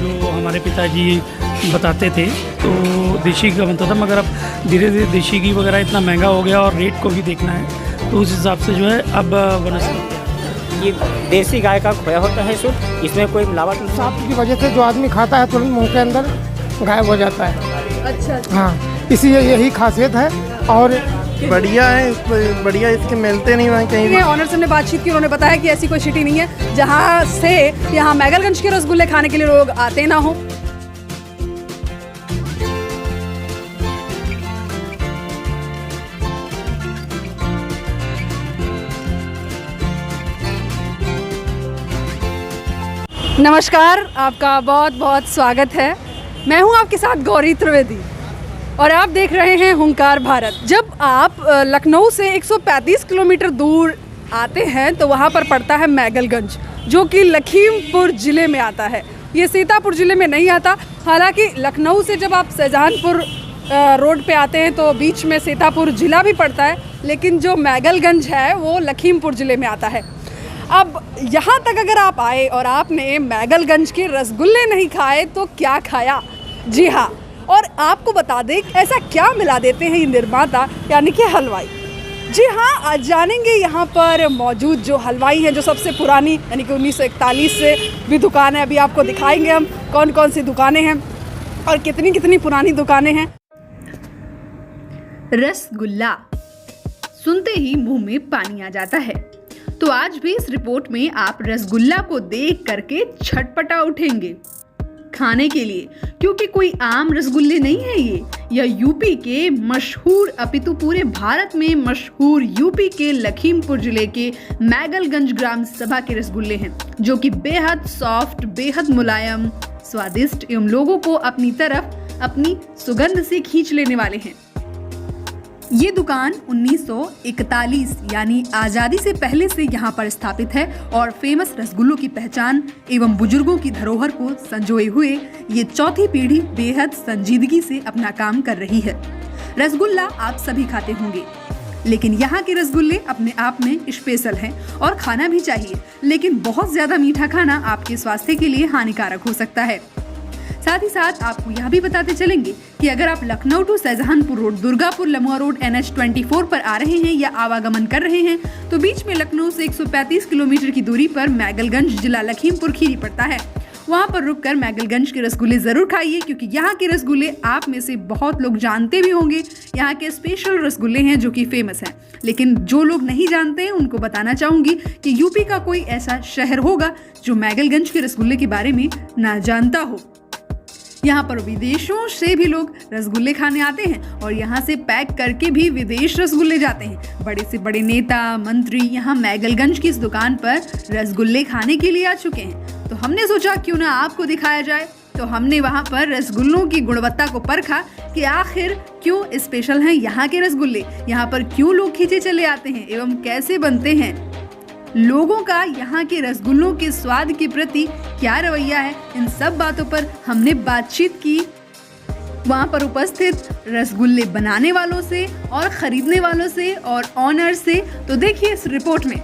जो हमारे पिताजी बताते थे तो देशी का बनता था, मगर अब धीरे धीरे देशी घी वगैरह इतना महंगा हो गया और रेट को भी देखना है, तो उस हिसाब से जो है अब वनस्पति। ये देसी गाय का खोया होता है शुद्ध, इसमें कोई मिलावट नहीं। सांप की वजह से जो आदमी खाता है तुरंत मुंह के अंदर गायब हो जाता है। अच्छा। हाँ, इसीलिए यही खासियत है। और बढ़िया है, बढ़िया, इसके मिलते नहीं वहाँ कहीं। ऑनर से हमने बातचीत की, उन्होंने बताया कि ऐसी कोई सिटी नहीं है जहाँ से यहाँ मैगलगंज के रसगुल्ले खाने के लिए लोग आते ना हो। नमस्कार, आपका बहुत बहुत स्वागत है। मैं हूं आपके साथ गौरी त्रिवेदी और आप देख रहे हैं हुंकार भारत। जब आप लखनऊ से 135 किलोमीटर दूर आते हैं तो वहां पर पड़ता है मैगलगंज, जो कि लखीमपुर ज़िले में आता है। ये सीतापुर ज़िले में नहीं आता। हालांकि लखनऊ से जब आप शाहजहानपुर रोड पे आते हैं तो बीच में सीतापुर ज़िला भी पड़ता है, लेकिन जो मैगलगंज है वो लखीमपुर ज़िले में आता है। अब यहाँ तक अगर आप आए और आपने मैगलगंज के रसगुल्ले नहीं खाए तो क्या खाया? जी हाँ, और आपको बता दें ऐसा क्या मिला देते हैं ये निर्माता यानी कि हलवाई। जी हाँ, आज जानेंगे यहाँ पर मौजूद जो हलवाई हैं, जो सबसे पुरानी यानी कि 1941 से भी दुकान है। अभी आपको दिखाएंगे हम कौन कौन सी दुकानें हैं और कितनी कितनी पुरानी दुकानें हैं। रसगुल्ला सुनते ही मुंह में पानी आ जाता है, तो आज भी इस रिपोर्ट में आप रसगुल्ला को देख करके छटपटा उठेंगे खाने के लिए, क्योंकि कोई आम रसगुल्ले नहीं है ये। यह यूपी के मशहूर, अपितु पूरे भारत में मशहूर यूपी के लखीमपुर जिले के मैगलगंज ग्राम सभा के रसगुल्ले हैं, जो कि बेहद सॉफ्ट, बेहद मुलायम, स्वादिष्ट एवं लोगों को अपनी तरफ अपनी सुगंध से खींच लेने वाले हैं। ये दुकान 1941 यानी आज़ादी से पहले से यहाँ पर स्थापित है और फेमस रसगुल्लों की पहचान एवं बुजुर्गों की धरोहर को संजोए हुए ये चौथी पीढ़ी बेहद संजीदगी से अपना काम कर रही है। रसगुल्ला आप सभी खाते होंगे, लेकिन यहाँ के रसगुल्ले अपने आप में स्पेशल हैं और खाना भी चाहिए, लेकिन बहुत ज्यादा मीठा खाना आपके स्वास्थ्य के लिए हानिकारक हो सकता है। साथ ही साथ आपको यह भी बताते चलेंगे कि अगर आप Lucknow to Shahjahanpur road, Durgapur Lamua road NH 24 पर आ रहे हैं या आवागमन कर रहे हैं तो बीच में लखनऊ से 135 किलोमीटर की दूरी पर मैगलगंज जिला लखीमपुर खीरी पड़ता है। वहां पर रुककर मैगलगंज के रसगुल्ले जरूर खाइए, क्योंकि यहाँ के रसगुल्ले आप में से बहुत लोग जानते भी होंगे। यहाँ के स्पेशल रसगुल्ले हैं जो कि फेमस हैं, लेकिन जो लोग नहीं जानते हैं उनको बताना चाहूंगी कि यूपी का कोई ऐसा शहर होगा जो मैगलगंज के रसगुल्ले के बारे में ना जानता हो। यहाँ पर विदेशों से भी लोग रसगुल्ले खाने आते हैं और यहाँ से पैक करके भी विदेश रसगुल्ले जाते हैं। बड़े से बड़े नेता, मंत्री यहाँ मैगलगंज की इस दुकान पर रसगुल्ले खाने के लिए आ चुके हैं, तो हमने सोचा क्यों ना आपको दिखाया जाए। तो हमने वहाँ पर रसगुल्लों की गुणवत्ता को परखा कि आखिर क्यों स्पेशल हैं यहाँ के रसगुल्ले, यहाँ पर क्यों लोग खींचे चले आते हैं एवं कैसे बनते हैं, लोगों का यहाँ के रसगुल्लों के स्वाद के प्रति क्या रवैया है। इन सब बातों पर हमने बातचीत की वहाँ पर उपस्थित रसगुल्ले बनाने वालों से और खरीदने वालों से और ऑनर से। तो देखिए इस रिपोर्ट में।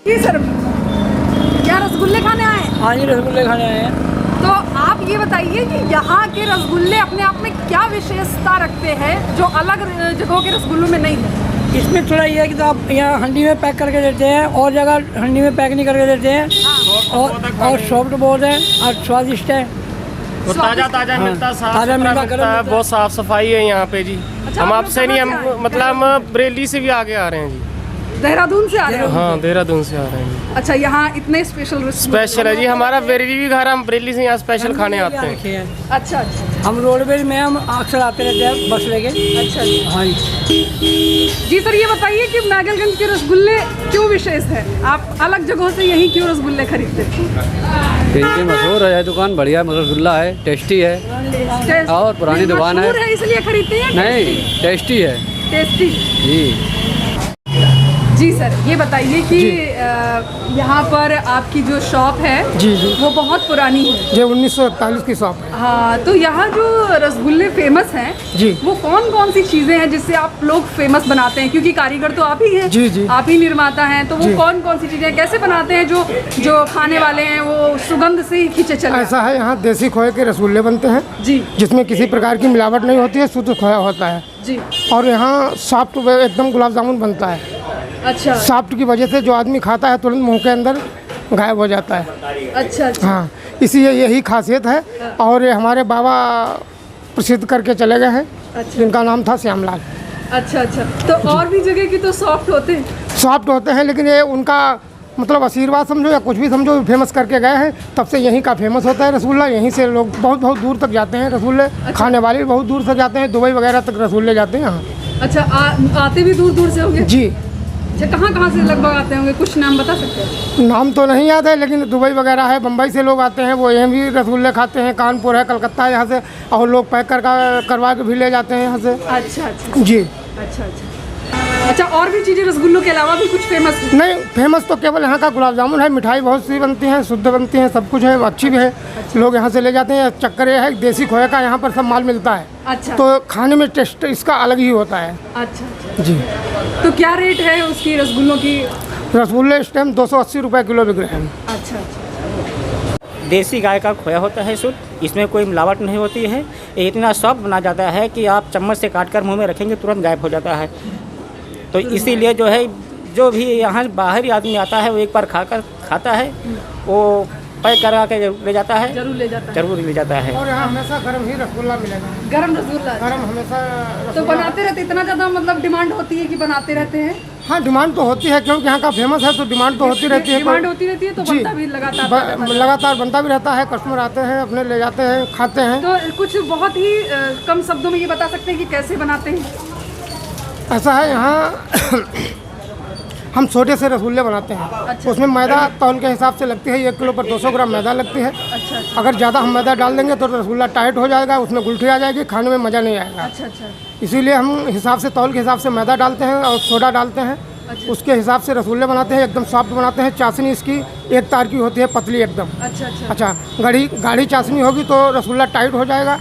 जी सर, क्या रसगुल्ले खाने आए हैं? हाँ जी, रसगुल्ले खाने आए हैं। तो आप ये बताइए कि यहाँ के रसगुल्ले अपने आप में क्या विशेषता रखते हैं जो अलग जगहों के रसगुल्लों में नहीं है? इसमें थोड़ा ये है कि तो आप यहाँ हंडी में पैक करके देते हैं और जगह हंडी में पैक नहीं करके देते हैं। और सॉफ्ट बहुत है और स्वादिष्ट है, ताजा ताजा मिलता है, साफ सुथरा मिलता है, बहुत साफ सफाई है यहाँ पे जी। अच्छा, हम आपसे नहीं, हम मतलब हम बरेली से भी आगे आ रहे हैं जी। देहरादून से आ रहे हो? हाँ, देहरादून से आ रहे हैं जी। अच्छा, यहाँ इतने स्पेशल स्पेशल है जी, हमारा बरेली भी घर, हम बरेली से यहाँ स्पेशल खाने आते हैं। अच्छा अच्छा, हम रोडवेज में हम अक्सर आते रहते हैं बस लेके। अच्छा जी। हाँ जी सर, ये बताइए कि मैगलगंज के रसगुल्ले क्यों विशेष है? आप अलग जगहों से यही क्यों रसगुल्ले खरीदते हैं? इनकी मशहूर है दुकान, बढ़िया रसगुल्ला है, टेस्टी है और पुरानी दुकान है इसलिए खरीदते हैं? नहीं, टेस्टी है। टेस्टी जी। जी सर, ये बताइए कि यहाँ पर आपकी जो शॉप है जी जी वो बहुत पुरानी है। ये 1941 की शॉप है। हाँ, तो यहाँ जो रसगुल्ले फेमस हैं जी। वो कौन कौन सी चीज़ें हैं जिससे आप लोग फेमस बनाते हैं? क्योंकि कारीगर तो आप ही हैं, जी, जी। आप ही निर्माता हैं, तो वो जी। कौन कौन सी चीज़ें कैसे बनाते हैं जो खाने वाले हैं वो सुगंध से ही खींचे चले? ऐसा है, यहाँ देसी खोए के रसगुल्ले बनते हैं जी जिसमें किसी प्रकार की मिलावट नहीं होती है, शुद्ध खोया होता है। जी। और यहाँ सॉफ्ट एकदम गुलाब जामुन बनता है। अच्छा सॉफ्ट की वजह से जो आदमी खाता है तुरंत मुंह के अंदर गायब हो जाता है। अच्छा अच्छा। हाँ, इसीलिए यही खासियत है। और ये हमारे बाबा प्रसिद्ध करके चले गए हैं, अच्छा जिनका नाम था श्यामलाल। अच्छा अच्छा। तो और भी जगह की तो सॉफ्ट होते हैं? सॉफ्ट होते हैं, लेकिन ये उनका मतलब आशीर्वाद समझो या कुछ भी समझो, फेमस करके गए हैं, तब से यहीं का फेमस होता है रसगुल्ला। यहीं से लोग बहुत बहुत दूर तक जाते हैं रसगुल्ले खाने वाले भी बहुत दूर तक जाते हैं, दुबई वगैरह तक रसगुल्ले जाते हैं यहाँ। अच्छा, आते भी दूर दूर से होंगे? जी। अच्छा, कहाँ कहाँ से लगभग आते होंगे? कुछ नाम बता सकते हैं? नाम तो नहीं याद है, लेकिन दुबई वगैरह है, बम्बई से लोग आते हैं, वो यहाँ भी रसगुल्ले खाते हैं। कानपुर है, कलकत्ता है यहाँ से, और लोग पैक करवा के भी ले जाते हैं यहाँ से। अच्छा अच्छा जी। अच्छा अच्छा। अच्छा, और भी चीज़ें रसगुल्लों के अलावा भी कुछ फेमस है? नहीं, फेमस तो केवल यहाँ का गुलाब जामुन है। मिठाई बहुत सी बनती हैं, शुद्ध बनती हैं, सब कुछ है, अच्छी भी है। लोग यहाँ से ले जाते हैं। चक्कर ये है, देसी खोए का यहाँ पर सब माल मिलता है। अच्छा। तो खाने में टेस्ट इसका अलग ही होता है। अच्छा अच्छा। जी। तो क्या रेट है उसकी रसगुल्लों की? रसगुल्ले इस टाइम 280 रुपये किलो बिक रहे हैं। अच्छा अच्छा। देसी गाय का खोया होता है शुद्ध, इसमें कोई मिलावट नहीं होती है। ये इतना सॉफ्ट बना जाता है कि आप चम्मच से काट कर मुँह में रखेंगे तुरंत गायब हो जाता है। तो इसीलिए जो है, जो भी यहाँ बाहरी आदमी आता है वो एक बार खाता है, वो पैक करा के ले जाता है, जरूर ले जाता है। जरूर ले जाता है। और यहाँ हमेशा गर्म ही रसगुल्ला मिलेगा। गरम रसगुल्ला? गर्म हमेशा तो रसगुल्ला। बनाते रहते, इतना ज़्यादा मतलब डिमांड होती है कि बनाते रहते हैं? हाँ, डिमांड तो होती है, क्योंकि यहाँ का फेमस है तो डिमांड तो होती रहती है। डिमांड होती रहती है तो जी। बनता भी लगातार लगातार बनता भी रहता है। कस्टमर आते हैं, अपने ले जाते हैं, खाते हैं। तो कुछ बहुत ही कम शब्दों में ये बता सकते हैं कि कैसे बनाते हैं? ऐसा है, यहाँ हम सोडे से रसगुल्ले बनाते हैं। अच्छा। उसमें मैदा तौल के हिसाब से लगती है। 1 किलो पर 200 ग्राम मैदा लगती है। अच्छा अच्छा। अगर ज़्यादा हम मैदा डाल देंगे तो रसगुल्ला टाइट हो जाएगा, उसमें गुलठी आ जाएगी, खाने में मज़ा नहीं आएगा। अच्छा अच्छा। इसीलिए हम हिसाब से, तौल के हिसाब से मैदा डालते हैं और सोडा डालते हैं। अच्छा। उसके हिसाब से रसगुल्ले बनाते हैं, एकदम सॉफ्ट बनाते हैं। चाशनी इसकी एक तार की होती है, पतली एकदम। अच्छा अच्छा। अच्छा, गाढ़ी चाशनी होगी तो रसगुल्ला टाइट हो जाएगा,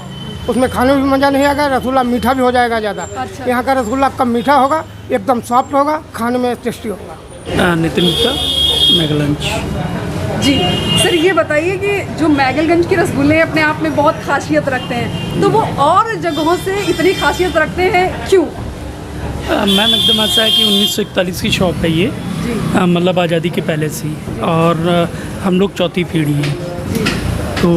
उसमें खाने में भी मज़ा नहीं आएगा, रसगुल्ला मीठा भी हो जाएगा ज़्यादा। अच्छा। यहाँ का रसगुल्ला कम मीठा होगा, एकदम सॉफ्ट होगा, खाने में टेस्टी होगा। नितिन गुप्ता, मैगलंच। जी सर, ये बताइए कि जो मैगलगंज के रसगुल्ले अपने आप में बहुत खासियत रखते हैं, तो वो और जगहों से इतनी खासियत रखते हैं क्यों? मैम, एकदम ऐसा है कि 1941 की शॉप है ये, मतलब आज़ादी के पहले से ही, और हम लोग चौथी पीढ़ी हैं। तो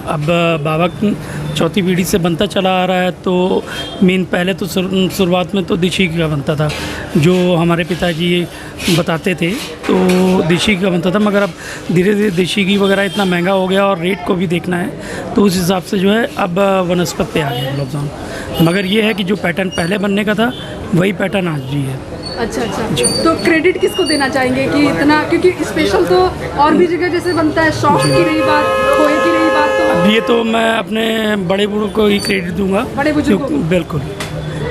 अब बाबा की चौथी पीढ़ी से बनता चला आ रहा है। तो मेन पहले तो शुरुआत में तो देसी घी का बनता था, जो हमारे पिताजी बताते थे, तो देसी घी का बनता था। मगर अब धीरे धीरे देसी घी वगैरह इतना महंगा हो गया और रेट को भी देखना है, तो उस हिसाब से जो है अब वनस्पत पे आ गया गुलाब जामुन। मगर ये है कि जो पैटर्न पहले बनने का था वही पैटर्न आज भी है। अच्छा अच्छा। तो क्रेडिट किसको देना चाहेंगे कि इतना, क्योंकि स्पेशल तो और भी जगह जैसे बनता है, शॉप की रही बात, खोए की रही बात, तो अब ये तो मैं अपने बड़े बूढ़ों को ही क्रेडिट दूंगा। बड़े बुजुर्ग को? बिल्कुल,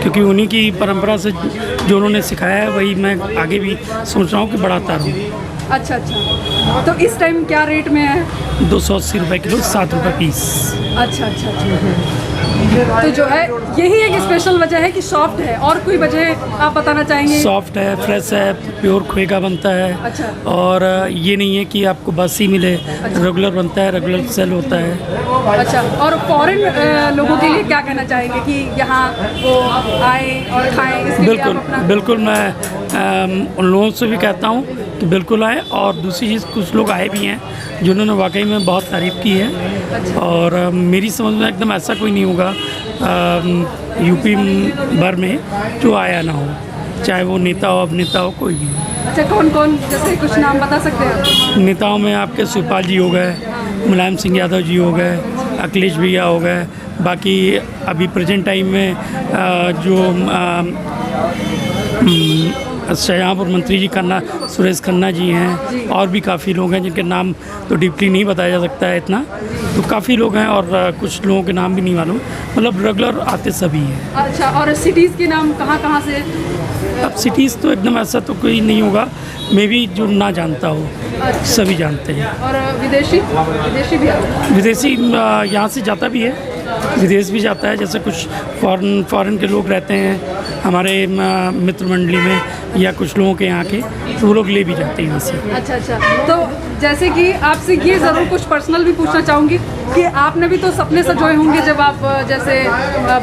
क्योंकि उन्हीं की परंपरा से जो उन्होंने सिखाया है वही मैं आगे भी सोच रहा हूँ कि बढ़ाता रहूँ। अच्छा अच्छा। तो इस टाइम क्या रेट में है? 280 रुपये किलो, 7 रुपये पीस। अच्छा अच्छा अच्छा। तो जो है यही एक स्पेशल वजह है कि सॉफ्ट है, और कोई वजह आप बताना चाहेंगे? सॉफ्ट है, फ्रेश है, प्योर खोए का बनता है। अच्छा। और ये नहीं है कि आपको बासी मिले, रेगुलर बनता है, रेगुलर सेल होता है। अच्छा। और फॉरेन लोगों के लिए क्या कहना चाहेंगे कि यहाँ वो आए और खाएं? इसके लिए बिल्कुल आप अपना बिल्कुल, मैं उन लोगों से भी कहता हूँ कि बिल्कुल आए। और दूसरी चीज़, कुछ लोग आए भी हैं जिन्होंने वाकई में बहुत तारीफ़ की है। और मेरी समझ में एकदम ऐसा कोई नहीं होगा यूपी भर में जो आया ना हो, चाहे वो नेता हो, अभिनेता हो, कोई भी। अच्छा, कौन कौन, जैसे कुछ नाम बता सकते हैं आप? नेताओं में आपके शिवपाल जी हो गए, मुलायम सिंह यादव जी हो गए, अखिलेश भैया हो गए। बाकी अभी प्रेजेंट टाइम में जो शाहजहाँपुर मंत्री जी सुरेश खन्ना जी हैं, और भी काफ़ी लोग हैं जिनके नाम तो डीपली नहीं बताया जा सकता है इतना। तो काफ़ी लोग हैं, और कुछ लोगों के नाम भी नहीं मालूम, मतलब रेगुलर आते सभी हैं। अच्छा, और सिटीज़ के नाम कहाँ कहाँ से? अब सिटीज़ तो एकदम ऐसा तो कोई नहीं होगा, मे भी जो ना जानता हो, सभी जानते हैं। और विदेशी विदेशी भी आते हैं? विदेशी यहाँ से जाता भी है, विदेश भी जाता है। जैसे कुछ फॉरेन के लोग रहते हैं हमारे मित्र मंडली में, या कुछ लोगों के यहाँ के, तो वो लोग ले भी जाते हैं यहाँ से। अच्छा। तो जैसे कि आपसे ये ज़रूर कुछ पर्सनल भी पूछना चाहूँगी कि आपने भी तो सपने सजोए होंगे जब आप जैसे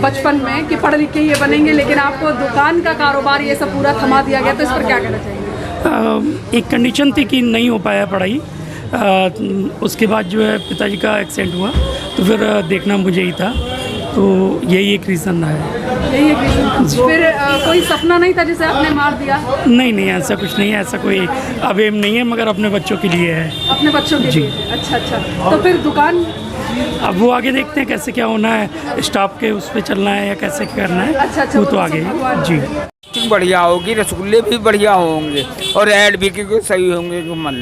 बचपन में कि पढ़ लिख के ये बनेंगे, लेकिन आपको दुकान का कारोबार ये सब पूरा थमा दिया गया, तो इस पर क्या कहना चाहिए? एक कंडीशन थी कि नहीं हो पाया पढ़ाई, उसके बाद जो है पिताजी का एक्सीडेंट हुआ, तो फिर देखना मुझे ही था, तो यही एक रीज़न है। यही एक रीज़न। फिर कोई सपना नहीं था जिसे आपने मार दिया? नहीं, ऐसा कुछ नहीं है, ऐसा कोई अब एम नहीं है, मगर अपने बच्चों के लिए है। अपने बच्चों के लिए? अच्छा। तो फिर दुकान अब वो आगे देखते हैं कैसे क्या होना है, स्टाफ के उस पर चलना है या कैसे करना है। अच्छा, वो तो आगे जी। बढ़िया होगी, रसगुल्ले भी बढ़िया होंगे और रेड भी क्योंकि सही होंगे। जो मान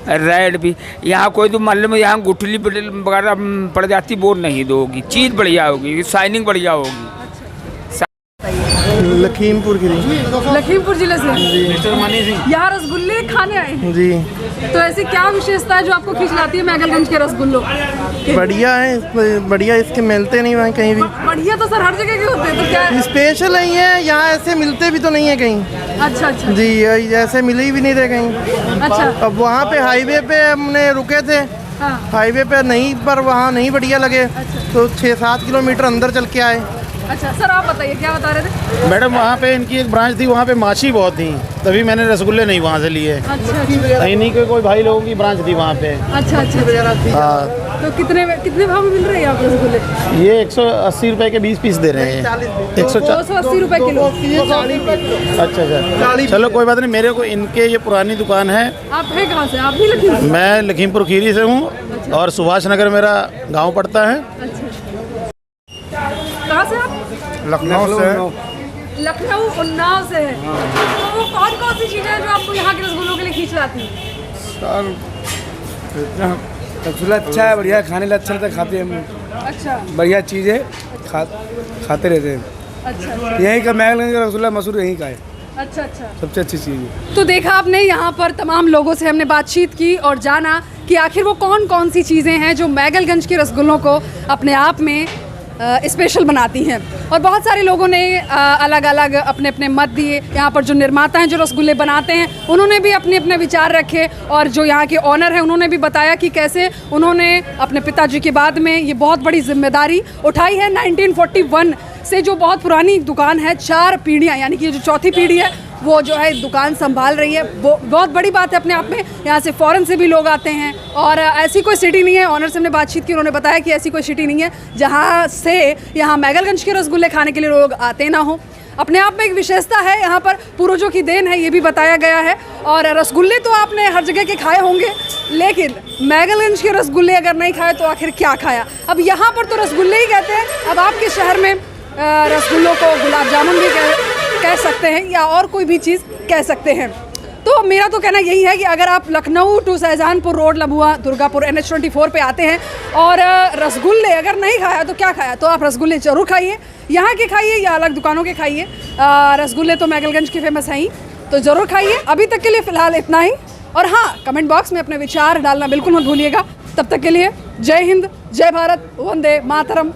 रेड भी यहाँ कोई तो मान लो में यहाँ गुठली वगैरह पड़ जाती, वो नहीं दोगी, चीज़ बढ़िया होगी, शाइनिंग बढ़िया होगी। लखीमपुर जिले से यहाँ रसगुल्ले खाने आए हैं जी। तो ऐसी क्या विशेषता है जो आपको खींच लाती है मैगलगंज के रसगुल्लों? बढ़िया है, बढ़िया, इसके मिलते नहीं वहाँ कहीं भी। बढ़िया तो सर हर जगह के होते हैं, तो क्या स्पेशल नहीं है यहाँ, ऐसे मिलते भी तो नहीं है कहीं। अच्छा जी, ऐसे मिले भी नहीं थे कहीं। अच्छा। अब वहाँ पे हाईवे पे हमने रुके थे, हाईवे पे नहीं, पर वहाँ नहीं बढ़िया लगे, तो 6-7 किलोमीटर अंदर चल के आए। अच्छा सर, आप बताइए क्या बता रहे थे? मैडम वहाँ पे इनकी एक ब्रांच थी, वहाँ पे माछी बहुत थी, तभी मैंने रसगुल्ले नहीं वहाँ से लिए। अच्छा। इन्हीं के कोई भाई लोगों की ब्रांच थी वहाँ पे। अच्छा। हाँ। तो कितने भाव में मिल रहे हैं आप रसगुल्ले? ये 180 रुपए के 20 पीस दे रहे हैं। 280 रुपए किलो। अच्छा। चलो कोई बात नहीं, मेरे को इनके ये पुरानी दुकान है। आप हैं कहाँ से? आप भी लखीमपुर? मैं लखीमपुर खीरी से हूँ और सुभाष नगर मेरा गाँव पड़ता है। कहाँ से आप? लखनऊ से। लखनऊ उन्नाव से है। तो वो कौन सी चीज़ें हैं जो आपको यहाँ के रसगुल्लों के लिए खींच लाती हैं? रसगुल्ला अच्छा है, बढ़िया, खाने में अच्छा लगता है, खाते हैं। अच्छा। बढ़िया चीज़ है, खाते रहते हैं। अच्छा। यहीं का मैगलगंज का रसगुल्ला मशहूर यहीं का है। अच्छा। सबसे अच्छी चीज़ है। तो देखा आपने, यहाँ पर तमाम लोगों से हमने बातचीत की और जाना कि आखिर वो कौन सी चीज़ें हैं जो मैगलगंज के रसगुल्लों को अपने आप में स्पेशल बनाती हैं। और बहुत सारे लोगों ने अलग अलग अपने अपने मत दिए। यहाँ पर जो निर्माता हैं जो रसगुल्ले बनाते हैं, उन्होंने भी अपने अपने विचार रखे, और जो यहाँ के ऑनर हैं उन्होंने भी बताया कि कैसे उन्होंने अपने पिताजी के बाद में ये बहुत बड़ी जिम्मेदारी उठाई है। 1941 से जो बहुत पुरानी दुकान है, 4 पीढ़ियाँ, यानी कि जो चौथी पीढ़ी है वो जो है दुकान संभाल रही है। वो बहुत बड़ी बात है अपने आप में। यहाँ से फ़ॉरेन से भी लोग आते हैं, और ऐसी कोई सिटी नहीं है, ऑनर से हमने बातचीत की, उन्होंने बताया कि ऐसी कोई सिटी नहीं है जहाँ से यहाँ मैगलगंज के रसगुल्ले खाने के लिए लोग आते ना हो। अपने आप में एक विशेषता है, यहाँ पर पूर्वजों की देन है, ये भी बताया गया है। और रसगुल्ले तो आपने हर जगह के खाए होंगे, लेकिन मैगलगंज के रसगुल्ले अगर नहीं खाए तो आखिर क्या खाया? अब यहाँ पर तो रसगुल्ले ही कहते हैं, अब आपके शहर में रसगुल्लों को गुलाब जामुन भी कह सकते हैं, या और कोई भी चीज़ कह सकते हैं। तो मेरा तो कहना यही है कि अगर आप Lucknow to Shahjahanpur road, Labua, Durgapur, NH24 पे आते हैं और रसगुल्ले अगर नहीं खाया तो क्या खाया, तो आप रसगुल्ले ज़रूर खाइए, यहाँ के खाइए या अलग दुकानों के खाइए। रसगुल्ले तो मैगलगंज के फेमस हैं ही, तो ज़रूर खाइए। अभी तक के लिए फ़िलहाल इतना ही, और हाँ, कमेंट बॉक्स में अपने विचार डालना बिल्कुल मत भूलिएगा। तब तक के लिए जय हिंद, जय भारत, वंदे मातरम।